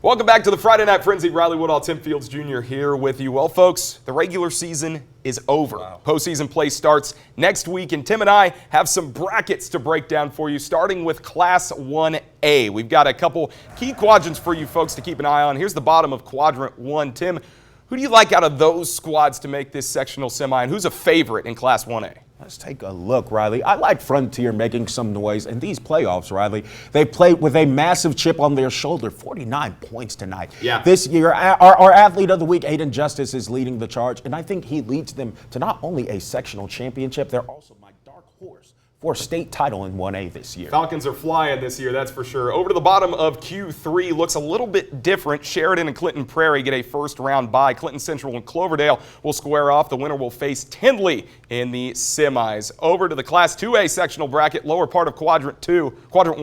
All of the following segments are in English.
Welcome back to the Friday Night Frenzy. Riley Woodall, Tim Fields Jr. here with you. Well, folks, the regular season is over. Postseason play starts next week, and Tim and I have some brackets to break down for you, starting with Class 1A. We've got a couple key quadrants for you folks to keep an eye on. Here's the bottom of Quadrant 1. Tim, who do you like out of those squads to make this sectional semi, and who's a favorite in Class 1A? Let's take a look, Riley. I like Frontier making some noise in these playoffs, Riley. They played with a massive chip on their shoulder, 49 points tonight. This year, our athlete of the week, Aiden Justice, is leading the charge, and I think he leads them to not only a sectional championship, they're also my dark horse for state title in 1A this year. Falcons are flying this year, that's for sure. Over to the bottom of Q3, looks a little bit different. Sheridan and Clinton Prairie get a first-round bye. Clinton Central and Cloverdale will square off. The winner will face Tindley in the semis. Over to the Class 2A sectional bracket, lower part of Quadrant 1,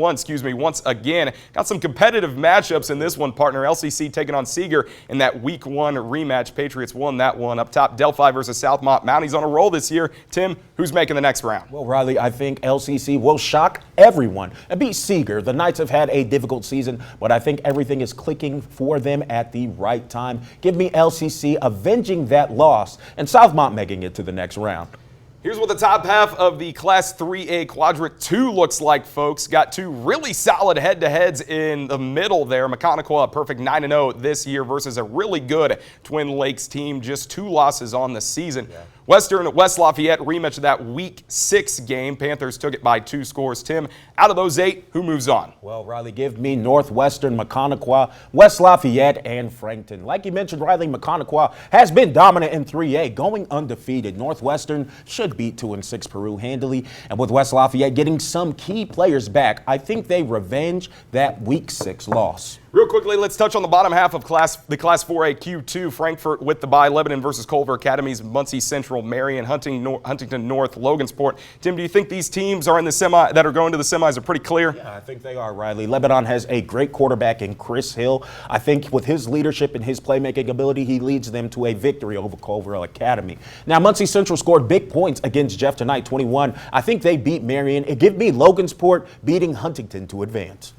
once again. Got some competitive matchups in this one, partner. LCC taking on Seeger in that Week 1 rematch. Patriots won that one. Up top, Delphi versus Southmont. Mounties on a roll this year. Tim, who's making the next round? Well, Riley, I think LCC will shock everyone and beat Seeger. The Knights have had a difficult season, but I think everything is clicking for them at the right time. Give me LCC avenging that loss and Southmont making it to the next round. Here's what the top half of the Class 3A Quadrant 2 looks like, folks. Got two really solid head-to-heads in the middle there. Maconaquah, a perfect 9-0 this year versus a really good Twin Lakes team. Just 2 losses on the season. Western West Lafayette rematch of that Week 6 game. Panthers took it by 2 scores. Tim, out of those 8, who moves on? Well, Riley, give me Northwestern, Maconaquah, West Lafayette, and Frankton. Like you mentioned, Riley, Maconaquah has been dominant in 3A, going undefeated. Northwestern should beat 2-6 Peru handily. And with West Lafayette getting some key players back, I think they revenge that Week 6 loss. Real quickly, let's touch on the bottom half of the Class 4A Q2. Frankfort with the bye, Lebanon versus Culver Academies, Muncie Central, Marion, Huntington North, Logansport. Tim, do you think these teams are in the semi that are going to the semis are pretty clear? Yeah, I think they are, Riley. Lebanon has a great quarterback in Chris Hill. I think with his leadership and his playmaking ability, he leads them to a victory over Culver Academy. Now, Muncie Central scored big points against Jeff tonight, 21. I think they beat Marion. It give me Logansport beating Huntington to advance.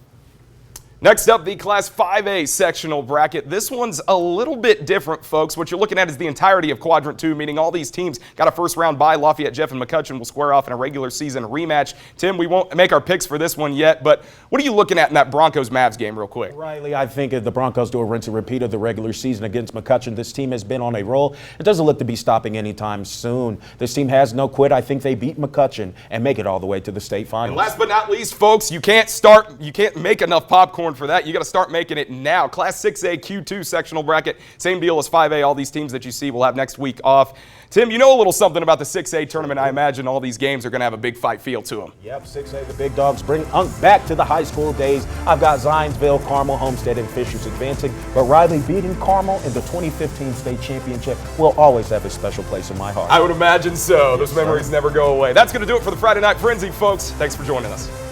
Next up, the Class 5A sectional bracket. This one's a little bit different, folks. What you're looking at is the entirety of Quadrant 2, meaning all these teams got a first-round bye. Lafayette, Jeff, and McCutcheon will square off in a regular season rematch. Tim, we won't make our picks for this one yet, but what are you looking at in that Broncos-Mavs game real quick? Riley, I think if the Broncos do a rinse and repeat of the regular season against McCutcheon, this team has been on a roll. It doesn't look to be stopping anytime soon. This team has no quit. I think they beat McCutcheon and make it all the way to the state finals. And last but not least, folks, you can't make enough popcorn for that. You got to start making it now. Class 6A Q2 sectional bracket, same deal as 5A. All these teams that you see will have next week off. Tim, you know a little something about the 6A tournament. I imagine all these games are going to have a big fight feel to them. Yep, 6A, the big dogs bring Unk back to the high school days. I've got Zionsville, Carmel, Homestead, and Fishers advancing, but Riley beating Carmel in the 2015 state championship will always have a special place in my heart. I would imagine so. Those memories never go away. That's going to do it for the Friday Night Frenzy, folks. Thanks for joining us.